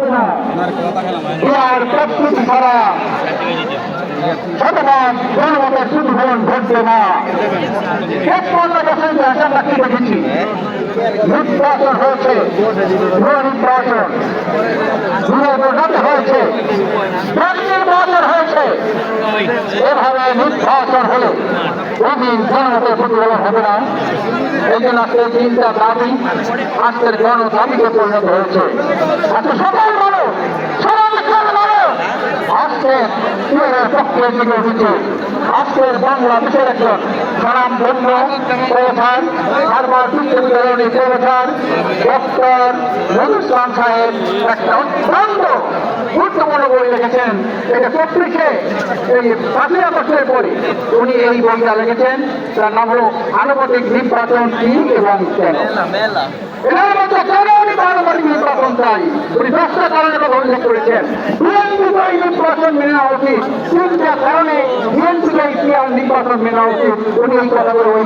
এর প্রস্তুতি ছাড়া শতভাগ জনমতের সুদূরণ ঘটবে না। ৫১ বছর আমরা কি দেখেছি, নির্বাচন হয়েছে, নির্বাচন হয়েছে, নির্বাচন হয়েছে, এভাবে নির্বাচন হলে কোনদিন জনমতের প্রতিফলন হবে না। এই জন্য আজকের চিন্তা দাবি আজকের গণদাবিতে পরিণত হয়েছে। আজকে সকল মানুষ আজকের পক্ষে জেগে উঠেছে। আজকের বাংলাদেশের একজন স্বনামধন্য প্রধান হারবার বিশ্ববিদ্যালয়ের প্রধান ডক্টর নজরুল ইসলাম সাহেব একটা অত্যন্ত গুরুত্বপূর্ণ বই লিখেছেন। এটা 34-এ এই 5ই আগস্টের পরে উনি এই বইটা লিখেছেন। তার নাম হলো আনুপাতিক নির্বাচন কি এবং কেন। এর মধ্যে কেন উনি আনুপাতিক নির্বাচন চাই, উনি 10টা কারণে কথা উল্লেখ করেছেন। বিএনপিকে নির্বাচন মেনে নেওয়া উচিত, 3টা কারণে বিএনপিকে নির্বাচন মেনে নেওয়া উচিত। উনি এই কথাগুলো ওই